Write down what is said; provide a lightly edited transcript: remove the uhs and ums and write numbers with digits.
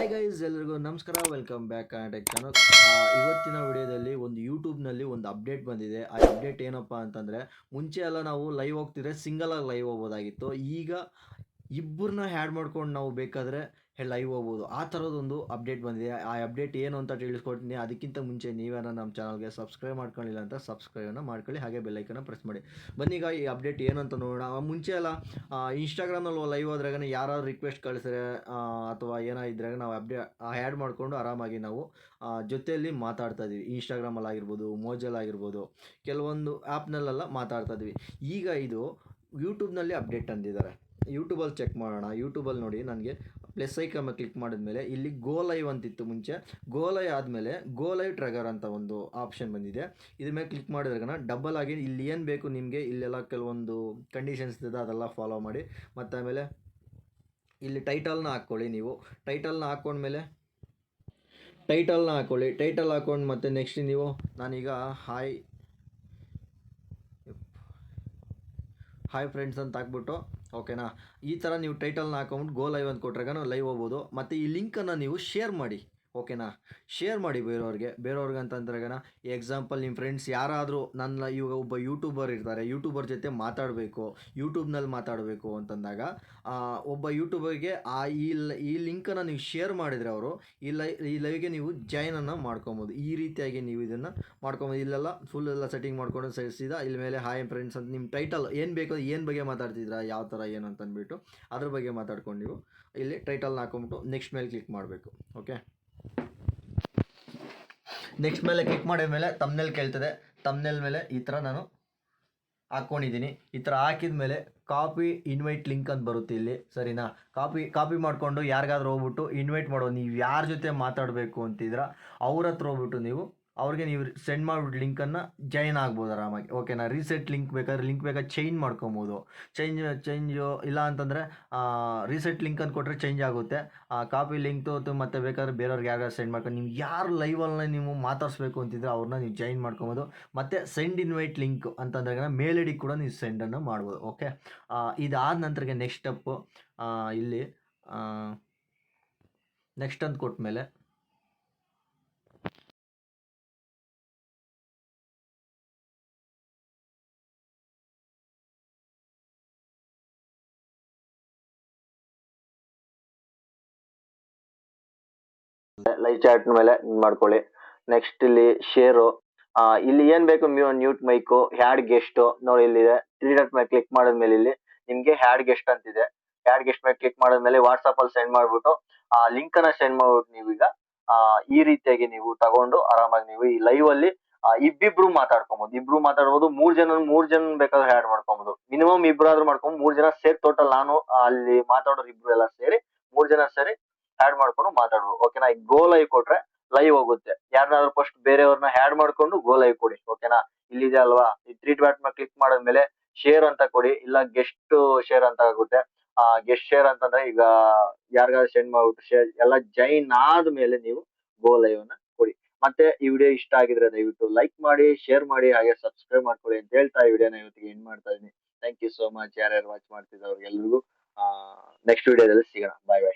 Hi guys, ಎಲ್ರಿಗೂ ನಮಸ್ಕಾರ. Welcome back tech channel. ಇವತ್ತಿನ ವಿಡಿಯೋದಲ್ಲಿ ಒಂದು ಯೂಟ್ಯೂಬ್ನಲ್ಲಿ ಒಂದು ಅಪ್ಡೇಟ್ ಬಂದಿದೆ. ಆ ಅಪ್ಡೇಟ್ ಏನಪ್ಪ ಅಂತಂದರೆ, ಮುಂಚೆ ಎಲ್ಲ ನಾವು ಲೈವ್ ಹೋಗ್ತಿದ್ರೆ ಸಿಂಗಲ್ ಆಗಿ ಲೈವ್ ಹೋಗ್ಬೋದಾಗಿತ್ತು. ಈಗ ಇಬ್ಬರನ್ನ ಹ್ಯಾಡ್ ಮಾಡ್ಕೊಂಡು ನಾವು ಬೇಕಾದರೆ ಲೈವ್ ಹೋಗ್ಬೋದು. ಆ ಥರದೊಂದು ಅಪ್ಡೇಟ್ ಬಂದಿದೆ. ಆ ಅಪ್ಡೇಟ್ ಏನು ಅಂತ ತಿಳಿಸ್ಕೊಡ್ತೀನಿ. ಅದಕ್ಕಿಂತ ಮುಂಚೆ ನೀವೇನೋ ನಮ್ಮ ಚಾನಲ್ಗೆ ಸಬ್ಸ್ಕ್ರೈಬ್ ಮಾಡ್ಕೊಳ್ಳಿಲ್ಲ ಅಂತ ಸಬ್ಸ್ಕ್ರೈಬನ್ನು ಮಾಡ್ಕೊಳ್ಳಿ, ಹಾಗೆ ಬೆಲ್ಲೈಕನ್ನು ಪ್ರೆಸ್ ಮಾಡಿ. ಬನ್ನೀಗ ಈ ಅಪ್ಡೇಟ್ ಏನು ಅಂತ ನೋಡೋಣ. ಮುಂಚೆ ಎಲ್ಲ ಇನ್ಸ್ಟಾಗ್ರಾಮಲ್ಲಿ ಲೈವ್ ಹೋದ್ರಾಗ ಯಾರಾದ್ರು ರಿಕ್ವೆಸ್ಟ್ ಕಳಿಸಿದ್ರೆ ಅಥವಾ ಏನೋ ಇದ್ರಾಗ ನಾವು ಆ್ಯಡ್ ಮಾಡಿಕೊಂಡು ಆರಾಮಾಗಿ ನಾವು ಜೊತೆಯಲ್ಲಿ ಮಾತಾಡ್ತಾ ಇದ್ವಿ. ಇನ್ಸ್ಟಾಗ್ರಾಮಲ್ಲಿ ಆಗಿರ್ಬೋದು, ಮೋಜಲ್ಲಿ ಆಗಿರ್ಬೋದು, ಕೆಲವೊಂದು ಆ್ಯಪ್ನಲ್ಲೆಲ್ಲ ಮಾತಾಡ್ತಾ ಇದ್ವಿ. ಈಗ ಇದು ಯೂಟ್ಯೂಬ್ನಲ್ಲಿ ಅಪ್ಡೇಟ್ ತಂದಿದ್ದಾರೆ. ಯೂಟ್ಯೂಬಲ್ಲಿ ಚೆಕ್ ಮಾಡೋಣ. ಯೂಟ್ಯೂಬಲ್ಲಿ ನೋಡಿ, ನನಗೆ ಪ್ಲಸ್ ಐಕನ್ ಕ್ಲಿಕ್ ಮಾಡಿದ್ಮೇಲೆ ಇಲ್ಲಿ ಗೋ ಲೈವ್ ಅಂತಿತ್ತು ಮುಂಚೆ. ಗೋ ಲೈವ್ ಆದಮೇಲೆ ಗೋ ಲೈವ್ ಟ್ರ್ಯಾಗರ್ ಅಂತ ಒಂದು ಆಪ್ಷನ್ ಬಂದಿದೆ. ಇದ್ರ ಮೇಲೆ ಕ್ಲಿಕ್ ಮಾಡಿದ್ರಾಗ ಡಬಲ್ ಆಗಿ ಇಲ್ಲಿ ಏನು ಬೇಕು ನಿಮಗೆ, ಇಲ್ಲೆಲ್ಲ ಕೆಲವೊಂದು ಕಂಡೀಷನ್ಸ್ ಇದೆ, ಅದೆಲ್ಲ ಫಾಲೋ ಮಾಡಿ. ಮತ್ತು ಆಮೇಲೆ ಇಲ್ಲಿ ಟೈಟಲ್ನ ಹಾಕ್ಕೊಳ್ಳಿ. ನೀವು ಟೈಟಲ್ನ ಹಾಕ್ಕೊಂಡ್ಮೇಲೆ ಟೈಟಲ್ ಹಾಕ್ಕೊಂಡು ಮತ್ತು ನೆಕ್ಸ್ಟ್ ನೀವು ನಾನೀಗ ಹಾಯ್ ಫ್ರೆಂಡ್ಸ್ ಅಂತ ಹಾಕ್ಬಿಟ್ಟು, ಓಕೆನಾ, ಈ ಥರ ನೀವು ಟೈಟಲ್ನ ಹಾಕೊಂಬಿಟ್ಟು ಗೋ ಲೈವ್ ಅಂತ ಕೊಟ್ರಾಗ ಲೈವ್ ಹೋಗ್ಬೋದು. ಮತ್ತು ಈ ಲಿಂಕನ್ನು ನೀವು ಶೇರ್ ಮಾಡಿ, ಓಕೆನಾ, ಶೇರ್ ಮಾಡಿ ಬೇರೆಯವ್ರಿಗೆ ಅಂತಂದ್ರಾಗನ. ಎಕ್ಸಾಂಪಲ್ ನಿಮ್ಮ ಫ್ರೆಂಡ್ಸ್ ಯಾರಾದರೂ ನನ್ನ ಇವಾಗ ಒಬ್ಬ ಯೂಟ್ಯೂಬರ್ ಇರ್ತಾರೆ, ಯೂಟ್ಯೂಬರ್ ಜೊತೆ ಮಾತಾಡಬೇಕು, ಯೂಟ್ಯೂಬ್ನಲ್ಲಿ ಮಾತಾಡಬೇಕು ಅಂತಂದಾಗ ಒಬ್ಬ ಯೂಟ್ಯೂಬರ್ಗೆ ಈ ಲಿಂಕನ್ನು ನೀವು ಶೇರ್ ಮಾಡಿದರೆ ಅವರು ಈ ಲೈವ್ಗೆ ನೀವು ಜಾಯ್ನನ್ನು ಮಾಡ್ಕೊಬೋದು. ಈ ರೀತಿಯಾಗಿ ನೀವು ಇದನ್ನು ಮಾಡ್ಕೊಬೋದು. ಇಲ್ಲೆಲ್ಲ ಫುಲ್ ಎಲ್ಲ ಸೆಟ್ಟಿಂಗ್ ಮಾಡ್ಕೊಂಡು ಸೀದಾ ಇಲ್ಲಿ ಮೇಲೆ ಹಾಯ್ ಫ್ರೆಂಡ್ಸ್ ಅಂತ ನಿಮ್ಮ ಟೈಟಲ್ ಏನು ಬೇಕೋ, ಏನು ಬಗ್ಗೆ ಮಾತಾಡ್ತಿದ್ದೀರಾ, ಯಾವ ಥರ ಏನು ಅಂತಂದ್ಬಿಟ್ಟು ಅದ್ರ ಬಗ್ಗೆ ಮಾತಾಡ್ಕೊಂಡು ನೀವು ಇಲ್ಲಿ ಟೈಟಲ್ನ ಹಾಕೊಂಬಿಟ್ಟು ನೆಕ್ಸ್ಟ್ ಮೇಲೆ ಕ್ಲಿಕ್ ಮಾಡಬೇಕು. ಓಕೆ, ನೆಕ್ಸ್ಟ್ ಮೇಲೆ ಕ್ಲಿಕ್ ಮಾಡಿದ ಮೇಲೆ ತಮ್ನೆಲ್ ಕೇಳ್ತದೆ. ತಮ್ನೆಲ್ ಮೇಲೆ ಈ ಥರ ನಾನು ಹಾಕ್ಕೊಂಡಿದ್ದೀನಿ. ಈ ಥರ ಹಾಕಿದ ಮೇಲೆ ಕಾಪಿ ಇನ್ವೈಟ್ ಲಿಂಕ್ ಅಂತ ಬರುತ್ತೆ ಇಲ್ಲಿ, ಸರಿನಾ. ಕಾಪಿ ಮಾಡಿಕೊಂಡು ಯಾರಿಗಾದ್ರೂ ಹೋಗ್ಬಿಟ್ಟು ಇನ್ವೈಟ್ ಮಾಡೋದು. ನೀವು ಯಾರ ಜೊತೆ ಮಾತಾಡಬೇಕು ಅಂತಿದ್ರ ಅವ್ರ ಹತ್ರ ಹೋಗ್ಬಿಟ್ಟು ಅವ್ರಿಗೆ ನೀವು ಸೆಂಡ್ ಮಾಡಿಬಿಟ್ಟು ಲಿಂಕನ್ನು ಜಾಯಿನ್ ಆಗ್ಬೋದು ಆರಾಮಾಗಿ, ಓಕೆನಾ. ರೀಸೆಟ್ ಲಿಂಕ್ ಬೇಕಾದ್ರೆ ಚೇಂಜ್ ಮಾಡ್ಕೊಬೋದು. ಚೇಂಜು ಇಲ್ಲ ಅಂತಂದರೆ ರೀಸೆಟ್ ಲಿಂಕ್ ಅಂತ ಕೊಟ್ಟರೆ ಚೇಂಜ್ ಆಗುತ್ತೆ. ಕಾಪಿ ಲಿಂಕ್ ಮತ್ತು ಬೇಕಾದ್ರೆ ಬೇರೆಯವ್ರಿಗೆ ಯಾರು ಸೆಂಡ್ ಮಾಡ್ಕೊಂಡು, ನೀವು ಯಾರು ಲೈವಲ್ಲಿ ನೀವು ಮಾತಾಡಿಸ್ಬೇಕು ಅಂತಿದ್ರೆ ಅವ್ರನ್ನ ನೀವು ಜಾಯಿನ್ ಮಾಡ್ಕೊಬೋದು. ಮತ್ತು ಸೆಂಡ್ ಇನ್ವೈಟ್ ಲಿಂಕ್ ಅಂತಂದಾಗ ಮೇಲ್ ಐ ಡಿ ಕೂಡ ನೀವು ಸೆಂಡನ್ನು ಮಾಡ್ಬೋದು. ಓಕೆ, ಇದಾದ ನಂತರಕ್ಕೆ ನೆಕ್ಸ್ಟ್ ಸ್ಟೆಪ್ಪು ಇಲ್ಲಿ ನೆಕ್ಸ್ಟ್ ಅಂತ ಕೊಟ್ಟ ಮೇಲೆ ಲೈವ್ ಚಾಟ್ ಮೇಲೆ ಮಾಡ್ಕೊಳ್ಳಿ. ನೆಕ್ಸ್ಟ್ ಇಲ್ಲಿ ಶೇರು, ಇಲ್ಲಿ ಏನ್ ಬೇಕು, ಮ್ಯೂಟ್ ಮೈಕು, ಹ್ಯಾಡ್ ಗೆಸ್ಟ್ ನೋಡಿ ಇಲ್ಲಿದೆ. 3 ಡಾಟ್ ಮೇಲೆ ಕ್ಲಿಕ್ ಮಾಡಿದ್ಮೇಲೆ ಇಲ್ಲಿ ನಿಮ್ಗೆ ಹ್ಯಾಡ್ ಗೆಸ್ಟ್ ಅಂತಿದೆ. ಹ್ಯಾಡ್ ಗೆಸ್ಟ್ ಮೇಲೆ ಕ್ಲಿಕ್ ಮಾಡಿದ್ಮೇಲೆ ವಾಟ್ಸ್ಆಪ್ ಅಲ್ಲಿ ಸೆಂಡ್ ಮಾಡ್ಬಿಟ್ಟು ಆ ಲಿಂಕ್ ಅನ್ನ ಸೆಂಡ್ ಮಾಡ್ಬಿಟ್ಟು ನೀವೀಗ ಈ ರೀತಿಯಾಗಿ ನೀವು ತಗೊಂಡು ಆರಾಮಾಗಿ ನೀವು ಈ ಲೈವ್ ಅಲ್ಲಿ ಇಬ್ಬಿಬ್ರು ಮಾತಾಡ್ಬೋದು. 3 ಜನ ಬೇಕಾದ್ರೆ ಹ್ಯಾಡ್ ಮಾಡ್ಕೊಬಹುದು. ಮಿನಿಮಮ್ ಇಬ್ರಾದ್ರೂ ಮಾಡ್ಕೊಂಡು 3 ಜನ ಸೇರಿ ಟೋಟಲ್ ನಾನು ಅಲ್ಲಿ ಮಾತಾಡೋರು ಇಬ್ರು ಎಲ್ಲ ಸೇರಿ 3 ಜನ ಸೇರಿ ಹ್ಯಾಡ್ ಮಾಡ್ಕೊಂಡು ಮಾತಾಡ್ಬೋದು. ಓಕೆನಾ. ಈಗ ಗೋ ಲೈವ್ ಕೊಟ್ರೆ ಲೈವ್ ಹೋಗುತ್ತೆ. ಯಾರನ್ನಾದ್ರೂ ಫಸ್ಟ್ ಬೇರೆಯವ್ರನ್ನ ಹ್ಯಾಡ್ ಮಾಡ್ಕೊಂಡು ಗೋ ಲೈವ್ ಕೊಡಿ, ಓಕೆನಾ. ಇಲ್ಲಿದೆ ಅಲ್ವಾ, ಈ 3 ಡಾಟ್ ಮೇಲೆ ಕ್ಲಿಕ್ ಮಾಡಿದ್ಮೇಲೆ ಶೇರ್ ಅಂತ ಕೊಡಿ, ಇಲ್ಲ ಗೆಸ್ಟ್ ಶೇರ್ ಅಂತ ಆಗುತ್ತೆ. ಗೆಸ್ಟ್ ಶೇರ್ ಅಂತಂದ್ರೆ ಈಗ ಯಾರಿಗಾದ್ರು ಸೆಂಡ್ ಮಾಡ್ಬಿಟ್ಟು ಶೇರ್ ಎಲ್ಲ ಜಾಯಿನ್ ಆದ್ಮೇಲೆ ನೀವು ಗೋ ಲೈವ್ ಅನ್ನ ಕೊಡಿ. ಮತ್ತೆ ಈ ವಿಡಿಯೋ ಇಷ್ಟ ಆಗಿದ್ರೆ ದಯವಿಟ್ಟು ಲೈಕ್ ಮಾಡಿ, ಶೇರ್ ಮಾಡಿ, ಹಾಗೆ ಸಬ್ಸ್ಕ್ರೈಬ್ ಮಾಡ್ಕೊಳ್ಳಿ ಅಂತ ಹೇಳ್ತಾ ಈ ವಿಡಿಯೋನ ಇವತ್ತಿಗೆ ಎಂಡ್ ಮಾಡ್ತಾ ಇದೀನಿ. Thank you so much. ಯಾರ್ಯಾರು ವಾಚ್ ಮಾಡ್ತಿದ್ರು ಅವ್ರಿಗೆಲ್ರಿಗೂ ನೆಕ್ಸ್ಟ್ ವಿಡಿಯೋದಲ್ಲಿ ಸಿಗೋಣ. ಬಾಯ್ ಬಾಯ್.